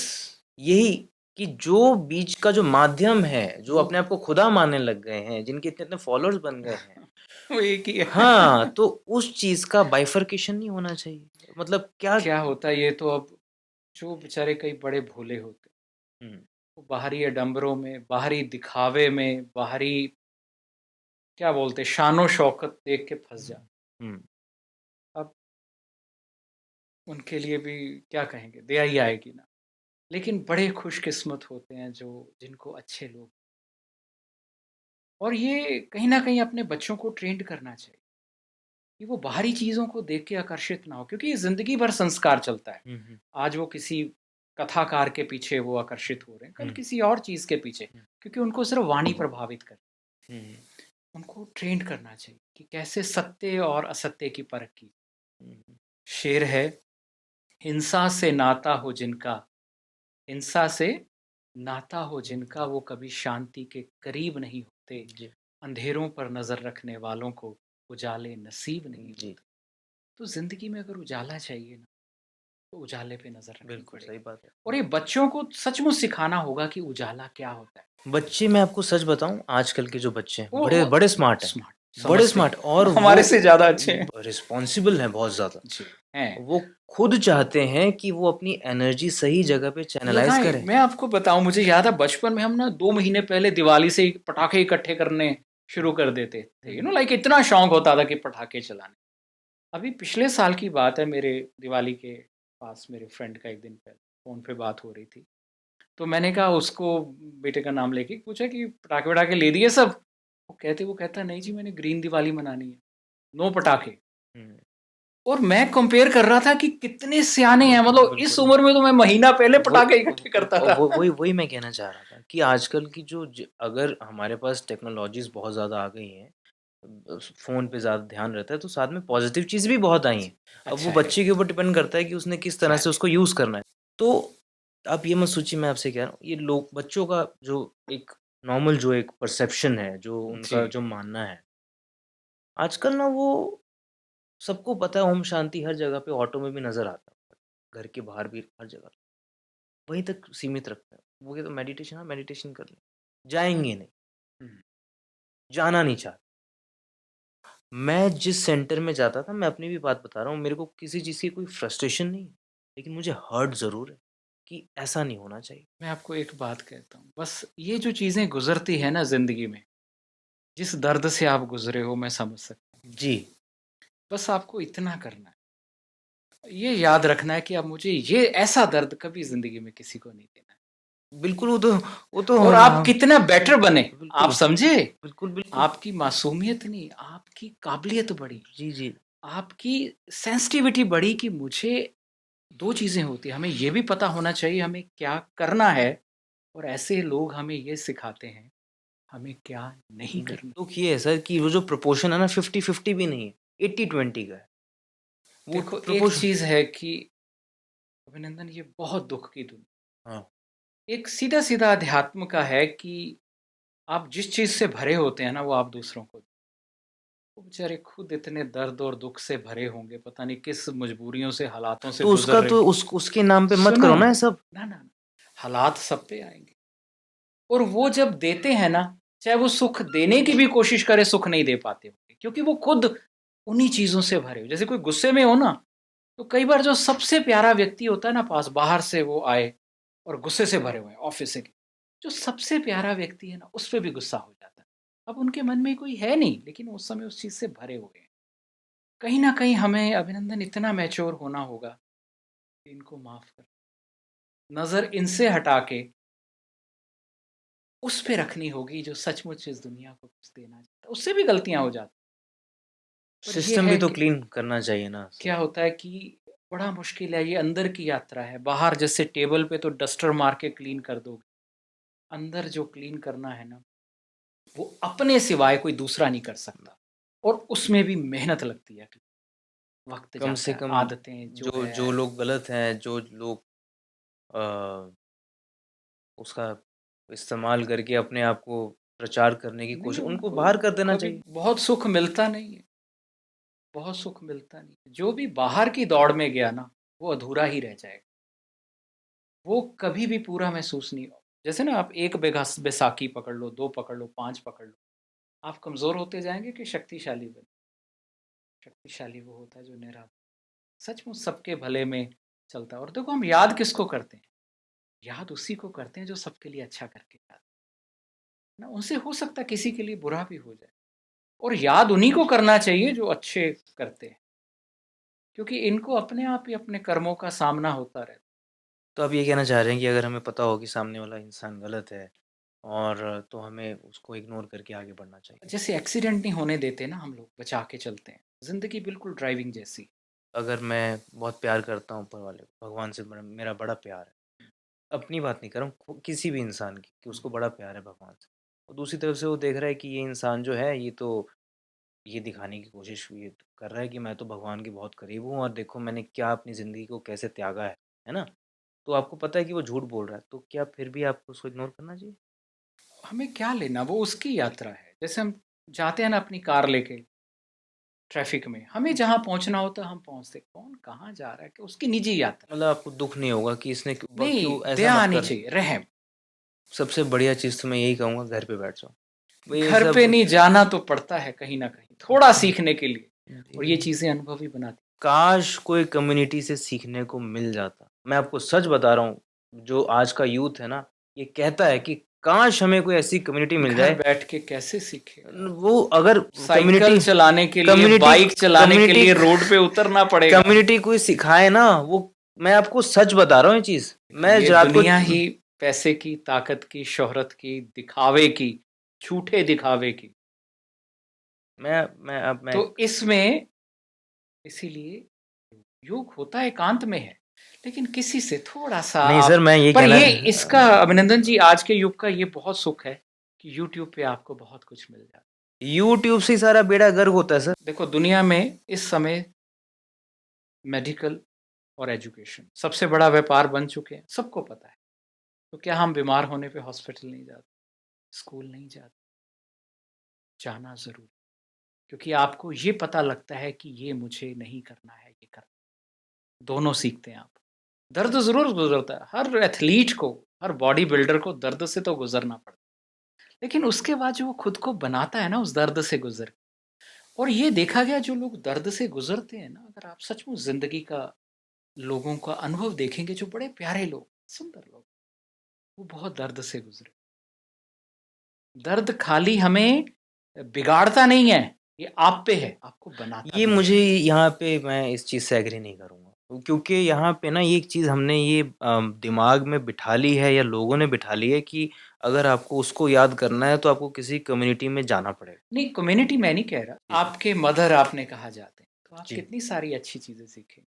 यही कि जो बीच का जो माध्यम है, जो वो अपने आप को खुदा मानने लग गए हैं, जिनके इतने-इतने फॉलोअर्स बन गए हैं, वो एक ही है। हाँ, तो उस चीज़ का बाइफरकेशन नहीं होना चाहिए। मतलब क्या क्या होता है ये तो अब जो बेचारे कई बड़े भोले होते हैं, हुँ, वो बाहरी आडंबरों में, बाहरी दिखावे में, बाहरी क्या बोलते हैं शानो शौकत देख के फँस जाते हुँ, हैं। अब उनके लिए भी क्या कहेंगे, दया ही आएगी ना। लेकिन बड़े खुशकिस्मत होते हैं जो जिनको अच्छे लोग और ये कहीं न कहीं अपने बच्चों को ट्रेंड करना चाहिए कि वो बाहरी चीज़ों को देख के आकर्षित ना हो क्योंकि ये ज़िंदगी भर संस्कार चलता है। हुँ, हुँ, आज वो किसी कथाकार के पीछे वो आकर्षित हो रहे हैं, कल हुँ, किसी और चीज़ के पीछे हुँ, क्योंकि उनको सिर्फ़ वाणी प्रभावित कर हुँ, उनको ट्रेंड करना चाहिए कि कैसे सत्य और असत्य की परख की। हुँ, हुँ, शेर है, हिंसा से नाता हो जिनका हिंसा से नाता हो जिनका वो कभी शांति के करीब नहीं होते। जी, अंधेरों पर नज़र रखने वालों को उजाले नसीब नहीं जी, होते। तो ज़िंदगी में अगर उजाला चाहिए ना, तो उजाले पे नज़र रखनी बिल्कुल पड़ेगी सही बात है। और ये बच्चों को सचमुच सिखाना होगा कि उजाला क्या होता है। बच्चे मैं आपको सच बताऊँ आजकल के जो बच्चे हैं, वो बड़े वो बड़े स्मार्ट हैं, स्मार्ट बड़े समझते स्मार्ट हैं, और वो हमारे से ज़्यादा अच्छे हैं। रिस्पॉन्सिबल हैं बहुत ज़्यादा। जी, हैं। वो खुद चाहते हैं कि वो अपनी एनर्जी सही जगह पे चैनलाइज़ लगाएँ, करें। मैं आपको बताऊँ मुझे याद है बचपन में हम ना 2 महीने पहले दिवाली से ही पटाखे इकट्ठे करने शुरू कर देते थे। हुँ, लाइक इतना शौक होता था कि पटाखे चलाने। अभी पिछले साल की बात है मेरे दिवाली के पास मेरे फ्रेंड का एक दिन पहले फ़ोन पे बात हो रही थी। तो मैंने कहा उसको बेटे का नाम लेके पूछा कि पटाखे-वटाखे ले दिए सब? वो कहता नहीं जी मैंने ग्रीन दिवाली मनानी है, नो पटाखे। हुँ, और मैं कंपेयर कर रहा था कि कितने सयाने हैं बिल्कुल, मतलब इस बिल्कुल। उम्र में तो मैं महीना पहले वो पटाखे इकट्ठे करता था। वही मैं कहना चाह रहा था कि आजकल की जो अगर हमारे पास टेक्नोलॉजीज बहुत ज़्यादा आ गई हैं फ़ोन पे ज़्यादा ध्यान रहता है तो साथ में पॉजिटिव चीज़ भी बहुत आई हैं। अब वो अच्छा है, बच्चे के ऊपर डिपेंड करता है कि उसने किस तरह क्या से ले उसको यूज़ करना है। तो आप ये मत सोचिए मैं आपसे कह रहा हूँ ये लोग बच्चों का जो एक नॉर्मल जो एक परसेप्शन है जो जी, उनका जो मानना है आजकल ना वो सबको पता है ओम शांति हर जगह पे ऑटो में भी नज़र आता है। घर के बाहर भी हर जगह। वहीं तक सीमित रखते हैं। वो कहते हैं मेडिटेशन हाँ, मेडिटेशन कर लें। जाएँगे नहीं, हुँ, जाना नहीं चाहते। मैं जिस सेंटर में जाता था, मैं अपनी भी बात बता रहा हूँ, मेरे को किसी चीज़ की कोई फ्रस्ट्रेशन नहीं है, लेकिन मुझे हर्ट ज़रूर है कि ऐसा नहीं होना चाहिए। मैं आपको एक बात कहता हूँ, बस ये जो चीज़ें गुज़रती हैं ना ज़िंदगी में, जिस दर्द से आप गुज़रे हो मैं समझ सकता हूँ। जी, बस आपको इतना करना है, ये याद रखना है कि अब मुझे ये ऐसा दर्द कभी ज़िंदगी में किसी को नहीं देना है। बिल्कुल वो तो और आप हाँ, कितना बेटर बने, आप बिल्कुल, समझे? बिल्कुल, बिल्कुल। आपकी मासूमियत नहीं, आपकी काबिलियत बढ़ी, जी, जी। आपकी सेंसिटिविटी बढ़ी कि मुझे 2 चीज़ें होती हैं, हमें ये भी पता होना चाहिए हमें क्या करना है और ऐसे लोग हमें ये सिखाते हैं, हमें क्या नहीं करना। दुःख ये है सर कि वो जो प्रोपोर्शन है ना 50-50 भी नहीं है, 80-20 का है। वो देखो एक प्रोपोर्शन चीज़ है कि अभिनंदन ये बहुत दुःख की दुनिया हाँ, एक सीधा-सीधा अध्यात्म का है कि आप जिस चीज़ से भरे होते हैं ना, वो आप दूसरों को वो बेचारे खुद इतने दर्द और दुःख से भरे होंगे, पता नहीं किस मजबूरियों से, हालातों से तो गुज़र उसका रहे तो हों। उसके नाम पे मत सुनो, करो ना ये सब। ना, हालात सब पे आएँगे और वो जब देते हैं ना, चाहे वो सुख देने की भी कोशिश करे, सुख नहीं दे पाते होंगे क्योंकि वो खुद उन्हीं चीज़ों से भरे हो। जैसे कोई गुस्से में हो ना, तो कई बार जो सबसे प्यारा व्यक्ति होता है ना पास, बाहर से वो आए और गुस्से से भरे हुए हैं, ऑफ़िस से जो सबसे प्यारा व्यक्ति है ना, उस पे भी गुस्सा हो जाता है। अब उनके मन में कोई है नहीं, लेकिन उस समय उस चीज़ से भरे हुए हैं। कहीं न कहीं हमें अभिनंदन इतना मैच्योर होना होगा कि इनको माफ़ कर नज़र इनसे हटा के उस पे रखनी होगी जो सचमुच इस दुनिया को कुछ देना चाहता है। उससे भी गलतियाँ हो जाती पर ये सिस्टम भी है तो कि क्लीन करना चाहिए ना क्या सर। होता है कि बड़ा मुश्किल है, ये अंदर की यात्रा है। बाहर जैसे टेबल पे तो डस्टर मार के क्लीन कर दोगे, अंदर जो क्लीन करना है ना, वो अपने सिवाय कोई दूसरा नहीं कर सकता और उसमें भी मेहनत लगती है। वक्त कम जाता से है, कम आदतें जो जो है। जो लोग गलत हैं, जो लोग अ, उसका इस्तेमाल करके अपने आप को प्रचार करने की नहीं, कोशिश, उनको उनको बाहर कर देना कभी चाहिए। बहुत सुख मिलता नहीं है, बहुत सुख मिलता नहीं है। जो भी बाहर की दौड़ में गया ना, वो अधूरा ही रह जाएगा, वो कभी भी पूरा महसूस नहीं हो। जैसे ना आप एक बैसाखी पकड़ लो, दो पकड़ लो, पांच पकड़ लो, आप कमजोर होते जाएंगे कि शक्तिशाली बने। शक्तिशाली वो होता है जो निरा सचमुच सबके भले में चलता है। और देखो, हम याद किसको करते हैं? याद उसी को करते हैं जो सबके लिए अच्छा करके जाता है ना। उनसे हो सकता है किसी के लिए बुरा भी हो जाए, और याद उन्हीं को करना चाहिए जो अच्छे करते हैं, क्योंकि इनको अपने आप ही अपने कर्मों का सामना होता रहता तो आप ये कहना चाह रहे हैं कि अगर हमें पता हो कि सामने वाला इंसान गलत है और तो हमें उसको इग्नोर करके आगे बढ़ना है। चाहिए। जैसे एक्सीडेंट नहीं होने देते ना हम लोग, बचा के चलते हैं। जिंदगी बिल्कुल ड्राइविंग जैसी। अगर मैं बहुत प्यार करता हूँ ऊपर वाले को, भगवान से मेरा बड़ा प्यार है, अपनी बात नहीं कर रहा हूँ, किसी भी इंसान की, कि उसको बड़ा प्यार है भगवान से, और दूसरी तरफ से वो देख रहा है कि ये इंसान जो है ये तो ये दिखाने की कोशिश ये कर रहा है कि मैं तो भगवान के बहुत करीब हूँ और देखो मैंने क्या अपनी ज़िंदगी को कैसे त्यागा है ना? तो आपको पता है कि वो झूठ बोल रहा है, तो क्या फिर भी आपको उसको इग्नोर करना चाहिए? हमें क्या लेना, वो उसकी यात्रा है। जैसे हम जाते हैं ना अपनी कार लेके ट्रैफिक में, हमें जहाँ पहुँचना होता है हम पहुँचते, कौन कहाँ जा रहा है कि उसकी निजी यात्रा। मतलब आपको दुःख नहीं होगा कि इसने क्यों नहीं, ऐसा दया मत आनी कर। चाहिए, रहम। सबसे बढ़िया चीज़ तो मैं यही कहूँगा, घर पे बैठ जाओ। भई ये घर पे सब नहीं, जाना तो पड़ता है कहीं ना कहीं, थोड़ा सीखने के लिए। और ये जी, चीजें अनुभवी बनाती। काश कोई कम्युनिटी से सीखने को मिल जाता। मैं आपको सच बता रहा हूँ, जो आज का यूथ है ना, ये कहता है कि काश हमें कोई ऐसी कम्युनिटी मिल घर जाए। बैठ के कैसे सीखेगा? वो अगर साइकिल कम्युनिटी चलाने के लिए, कम्युनिटी बाइक चलाने के कम्युनिटी लिए रोड पे उतरना पड़ेगा। कम्युनिटी कोई सिखाए ना, वो मैं आपको सच बता रहा हूँ ये चीज़। देखो, मैं ये रात को दुनिया ही पैसे की, ताकत की, शोहरत की, दिखावे की, झूठे दिखावे की। मैं अब मैं तो इसमें इसीलिए योग होता है, एकांत में है, लेकिन किसी से थोड़ा सा नहीं सर, आप। मैं ये पर कहना ये इसका अभिनंदन जी, आज के युग का ये बहुत सुख है कि यूट्यूब पे आपको बहुत कुछ मिल जाता यूट्यूब से ही सारा बेड़ा गर्क होता है सर। है। देखो, दुनिया में इस समय मेडिकल और एजुकेशन सबसे बड़ा व्यापार बन चुके हैं, सबको पता है। तो क्या हम बीमार होने पे हॉस्पिटल नहीं जाते, स्कूल नहीं जाते? जाना जरूर, क्योंकि आपको ये पता लगता है कि ये मुझे नहीं करना है, ये करना। दोनों सीखते हैं आप। दर्द जरूर गुजरता है हर एथलीट को, हर बॉडी बिल्डर को दर्द से तो गुजरना पड़ता है, लेकिन उसके बाद जो वो खुद को बनाता है ना उस दर्द से गुजर। और ये देखा गया, जो लोग दर्द से गुजरते हैं ना, अगर आप सचमुच जिंदगी का लोगों का अनुभव देखेंगे, जो बड़े प्यारे लोग, सुंदर लोग, वो बहुत दर्द से गुजरे। दर्द खाली हमें बिगाड़ता नहीं है, ये आप पे है, आपको बनाता ये भी है। मुझे यहाँ पे मैं इस चीज़ से एग्री नहीं करूँगा। क्योंकि यहाँ पे ना ये एक चीज़ हमने ये दिमाग में बिठा ली है या लोगों ने बिठा ली है कि अगर आपको उसको याद करना है तो आपको किसी कम्युनिटी में जाना पड़ेगा। नहीं, कम्युनिटी मैं नहीं कह जी रहा, सर। आपके मदर आपने कहा जाते हैं, तो आप जी। कितनी सारी अच्छी चीजें सीखें।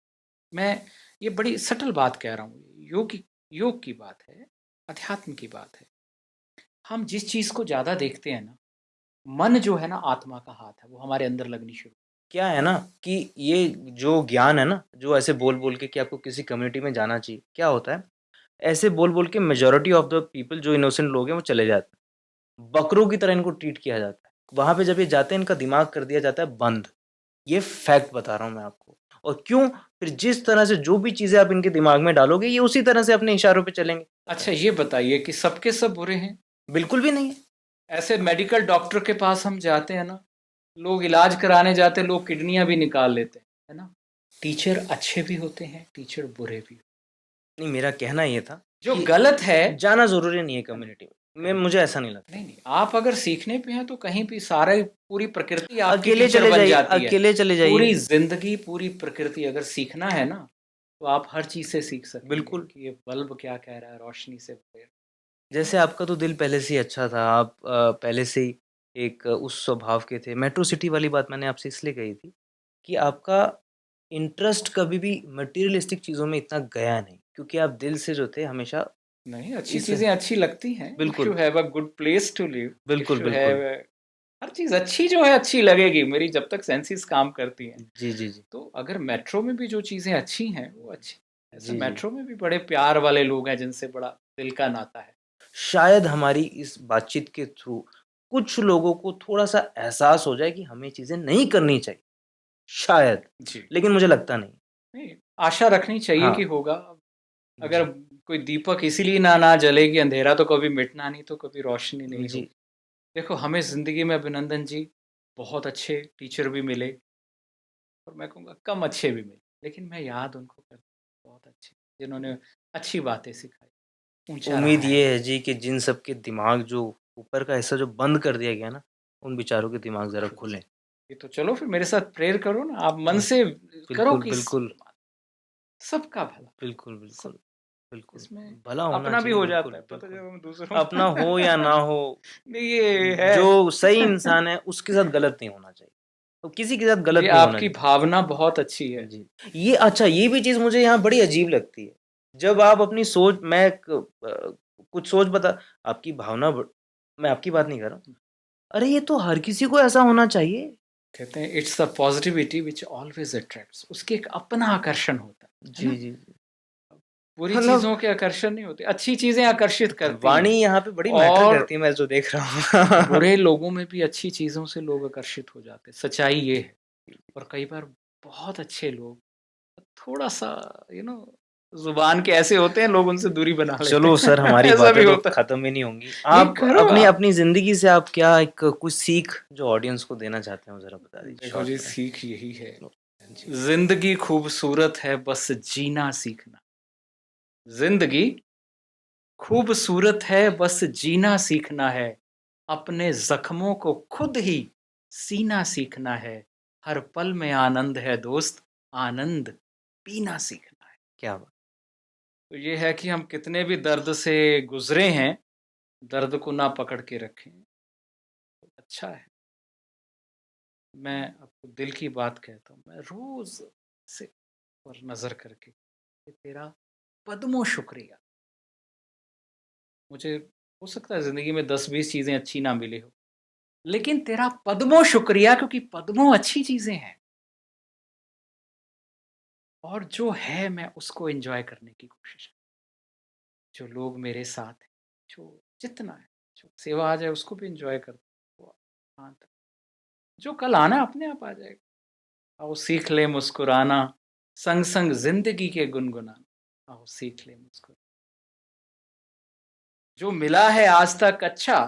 मैं ये बड़ी सटल बात कह रहा हूँ, योग की बात है, अध्यात्म की बात है। हम जिस चीज को ज्यादा देखते हैं ना, मन जो है ना, आत्मा का हाथ है, वो हमारे अंदर लगनी शुरू। क्या है ना कि ये जो ज्ञान है ना, जो ऐसे बोल-बोल के कि आपको किसी कम्युनिटी में जाना चाहिए, क्या होता है? ऐसे बोल-बोल के मेजॉरिटी ऑफ द पीपल जो इनोसेंट लोग हैं वो चले जाते हैं। बकरों की तरह इनको ट्रीट किया जाता है। वहाँ पे जब ये जाते हैं इनका दिमाग कर दिया जाता है बंद। ये फैक्ट बता रहा हूँ मैं आपको। और क्यों? फिर जिस तरह से जो भी चीज़ें आप इनके दिमाग में डालोगे ये उसी तरह से अपने इशारों पे चलेंगे। अच्छा, ये बताइए कि सबके सब बुरे हैं? बिल्कुल भी नहीं है। ऐसे मेडिकल डॉक्टर के पास हम जाते हैं ना, लोग इलाज कराने जाते हैं, लोग किडनियां भी निकाल लेते हैं, है ना। टीचर अच्छे भी होते हैं, टीचर बुरे भी। नहीं, मेरा कहना ये था जो कि गलत है, जाना ज़रूरी नहीं है है ना, कम्युनिटी में। मुझे ऐसा नहीं लगता। नहीं नहीं, आप अगर सीखने पे हैं तो कहीं भी सारा, पूरी प्रकृति आपकी अकेले टीचर चले बन जाइए, जाती है। अकेले चले जाइए। पूरी जिंदगी, पूरी प्रकृति, अगर सीखना है ना, तो आप हर चीज से सीख सकेंगे बिल्कुल। कि ये बल्ब क्या कह रहा है, रोशनी से प्रेर। जैसे आपका तो दिल पहले से ही अच्छा था, आप पहले से ही एक उस स्वभाव के थे। मेट्रो सिटी वाली बात मैंने आपसे इसलिए कही थी कि आपका इंटरेस्ट कभी भी मटेरियलिस्टिक चीज़ों में इतना गया नहीं, क्योंकि आप दिल से जो थे हमेशा नहीं, अच्छी इस चीजें अच्छी लगती हैं, इफ यू बिल्कुल, have a good place to live, if बिल्कुल, यू बिल्कुल। हैव, हर चीज़ अच्छी जो है अच्छी लगेगी, मेरी जब तक सेंसेस काम करती हैं। जी, जी, जी। तो अगर मेट्रो में भी जो चीज़ें अच्छी हैं, वो अच्छी। ऐसे जी, जी। मेट्रो में भी बड़े प्यार वाले लोग हैं जिनसे बड़ा दिल का नाता है। शायद हमारी इस बातचीत के थ्रू कुछ लोगों को थोड़ा-सा एहसास हो जाए कि हमें चीज़ें नहीं करनी चाहिए, शायद, जी। लेकिन मुझे लगता नहीं। नहीं, आशा रखनी चाहिए हाँ, कि होगा। अगर जी, कोई दीपक इसीलिए ना जले कि अंधेरा तो कभी मिटना नहीं, तो कभी रोशनी नहीं जी, होगी। देखो, हमें ज़िंदगी में अभिनंदन जी बहुत अच्छे टीचर भी मिले और मैं कहूँगा कम अच्छे भी मिले, लेकिन मैं याद उनको करता हूँ बहुत अच्छे, जिन्होंने अच्छी बातें सिखाई, ऊँचा रहा उम्मीद है। ये है जी कि जिन सबके दिमाग जो ऊपर का हिस्सा जो बंद कर दिया गया ना, उन बेचारों के दिमाग ज़रा खुलें। ये तो चलो फिर मेरे साथ प्रेयर करो ना, आप मन से करो बिल्कुल, कि बिल्कुल, सबका भला, बिल्कुल, सब बिल्कुल, बिल्कुल, इसमें भला होना अपना भी चाहिए, हो बिल्कुल, जाता है, पता जब बिल्कुल। हम दूसरों अपना हो या ना हो, नहीं ये है। जो सही इंसान है, उसके साथ गलत नहीं होना चाहिए। तो किसी के साथ ये गलत नहीं होना आपकी चाहिए। भावना बहुत अच्छी है। जी। ये अच्छा ये भी चीज़ मुझे यहाँ बड़ी अजीब लगती है। जब आप अपनी सोच कुछ सोच बता आपकी भावना ब मैं आपकी बात नहीं कर रहा हूँ। अरे ये तो हर किसी को ऐसा होना चाहिए। कहते हैं it's the positivity which always attracts, उसके एक अपना आकर्षण होता है जी, ना? जी, जी। बुरी मतलब चीज़ों के आकर्षण नहीं होते, अच्छी चीज़ें आकर्षित करती वाणी हैं यहाँ पे बड़ी मैटर और करती है मैं जो देख रहा हूँ। बुरे लोगों में भी अच्छी चीज़ों से लोग आकर्षित हो जाते हैं, सच्चाई ये है। और कई बार बहुत अच्छे लोग थोड़ा-सा यू नो ज़ुबान के ऐसे होते हैं, लोग उनसे दूरी बना लेते चलो सर हैं। हमारी ऐसा बातें भी तो होता है। खत्म ही नहीं होंगी। नहीं आप करो अपनी आप। अपनी ज़िंदगी से आप क्या एक कुछ सीख जो ऑडियंस को देना चाहते हैं वो ज़रा बता दीजिए देखो जी, शॉर्ट में? सीख यही है, जी। ज़िंदगी खूबसूरत है बस जीना सीखना। ज़िंदगी खूबसूरत है बस जीना सीखना है, अपने ज़ख्मों को खुद ही सीना सीखना है, हर पल में आनंद है दोस्त, आनंद पीना सीखना है। क्या बात! तो ये है कि हम कितने भी दर्द से गुज़रे हैं, दर्द को ना पकड़ के रखें, तो अच्छा है। मैं आपको दिल की बात कहता हूँ, मैं रोज़ से पर नज़र करके कि तेरा पद्मों शुक्रिया। मुझे हो सकता है ज़िंदगी में 10-20 चीज़ें अच्छी ना मिली हो, लेकिन तेरा पद्मों शुक्रिया, क्योंकि पद्मों अच्छी चीज़ें हैं और जो है मैं उसको एन्जॉय करने की कोशिश। जो लोग मेरे साथ हैं, जो जितना है, जो सेवा आ जाए उसको भी एन्जॉय करता हूँ। हाँ, तो जो कल आना है अपने आप आ जाएगा। आओ सीख ले मुस्कुराना, संग-संग ज़िंदगी के गुनगुनाना। आओ सीख ले मुस्कुराना। जो मिला है आज तक अच्छा,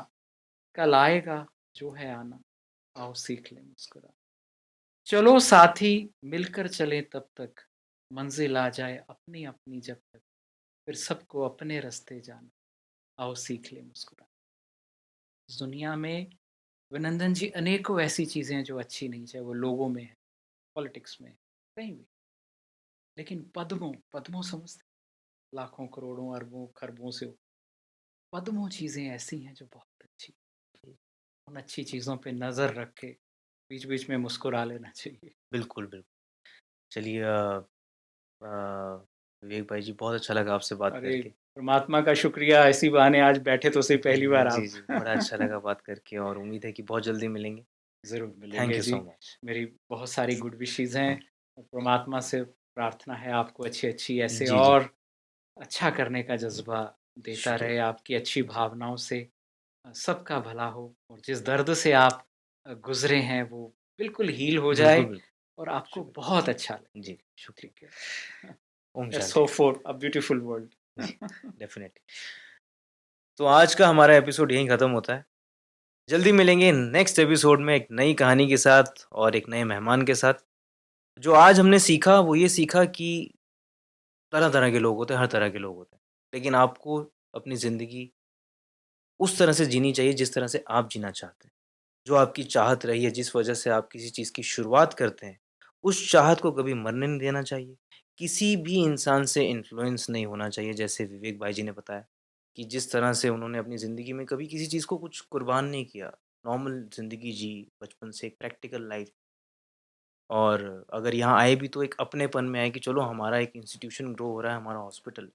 कल आएगा जो है आना। आओ सीख ले मुस्कुराना। चलो साथी मिलकर चलें तब तक, मंज़िल आ जाए अपनी-अपनी जब तक, फिर सबको अपने रास्ते जाना। आओ सीख ले मुस्कुराना। इस दुनिया में अभिनंदन जी अनेकों ऐसी चीज़ें हैं जो अच्छी नहीं, चाहे वो लोगों में है, पॉलिटिक्स में है, कहीं भी। लेकिन पद्मों, पद्मों समझते हैं? लाखों, करोड़ों, अरबों, खरबों से पद्मों चीज़ें ऐसी हैं जो बहुत अच्छी हैं। उन अच्छी चीज़ों पे नज़र रख के बीच-बीच में मुस्कुरा लेना चाहिए। बिल्कुल, बिल्कुल। चलिए अ, विवेक भाई जी बहुत अच्छा लगा आपसे बात अरे! करके। परमात्मा का शुक्रिया, इसी बहाने आज बैठे तो सही पहली बार जी, आप। जी, बड़ा अच्छा लगा बात करके और उम्मीद है कि बहुत जल्दी मिलेंगे। ज़रूर थैंक मिलेंगे यू जी। So much. मेरी बहुत सारी गुड विशेज़ हैं और परमात्मा से प्रार्थना है आपको अच्छी-अच्छी ऐसे जी, जी, और अच्छा करने का जज़्बा देता रहे, शुक्रिया। आपकी अच्छी जी, भावनाओं से सबका भला हो और जिस दर्द से आप गुज़रे हैं वो बिल्कुल हील हो बिल्कुल, जाए बिल्कुल। और आपको शुक्रिया। बहुत अच्छा लगे। जी, शुक्रिया। ठीक है। Om let's shanti hope Om. For a beautiful जी, वर्ल्ड। डेफ़िनिटली। तो आज का हमारा एपिसोड यहीं खत्म होता है। जल्दी मिलेंगे नेक्स्ट एपिसोड में एक नई कहानी के साथ और एक नए मेहमान के साथ। जो आज हमने सीखा वो ये सीखा कि तरह-तरह के लोग होते हैं, हर तरह के लोग होते हैं। लेकिन आपको अपनी ज़िंदगी उस तरह से जीनी चाहिए जिस तरह से आप जीना चाहते हैं। जो आपकी चाहत रही है, जिस वजह से आप किसी चीज़ की शुरुआत करते हैं, उस चाहत को कभी मरने नहीं देना चाहिए। किसी भी इंसान से इन्फ्लुएंस नहीं होना चाहिए, जैसे विवेक भाई जी ने बताया कि जिस तरह से उन्होंने अपनी ज़िंदगी में कभी किसी चीज़ को कुछ कुर्बान नहीं किया, नॉर्मल ज़िंदगी जी, बचपन से एक प्रैक्टिकल लाइफ़ और अगर यहाँ आए भी तो एक अपनेपन में आए कि चलो हमारा एक इंस्टीट्यूशन ग्रो हो रहा है, हमारा हॉस्पिटल।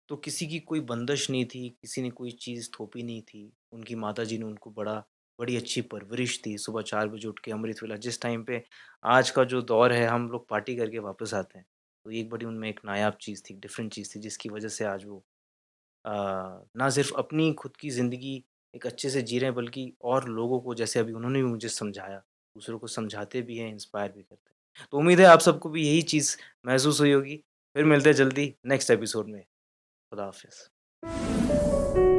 तो किसी की कोई बंदिश नहीं थी, किसी ने कोई चीज़ थोपी नहीं थी। उनकी माताजी ने उनको बड़ा बड़ी अच्छी परवरिश थी, सुबह 4 बजे उठ के अमृत वेला जिस टाइम पे आज का जो दौर है हम लोग पार्टी करके वापस आते हैं। तो एक बड़ी उनमें एक नायाब चीज़ थी, डिफरेंट चीज़ थी जिसकी वजह से आज वो अ, ना सिर्फ़ अपनी खुद की ज़िंदगी एक अच्छे से जी रहे हैं बल्कि और लोगों को जैसे अभी उन्होंने भी मुझे समझाया, दूसरों को समझाते भी हैं, इंस्पायर भी करते हैं। तो उम्मीद है आप सबको भी यही चीज़ महसूस हुई होगी। फिर मिलते हैं जल्दी नेक्स्ट एपिसोड में। खुदा हाफ़िज़।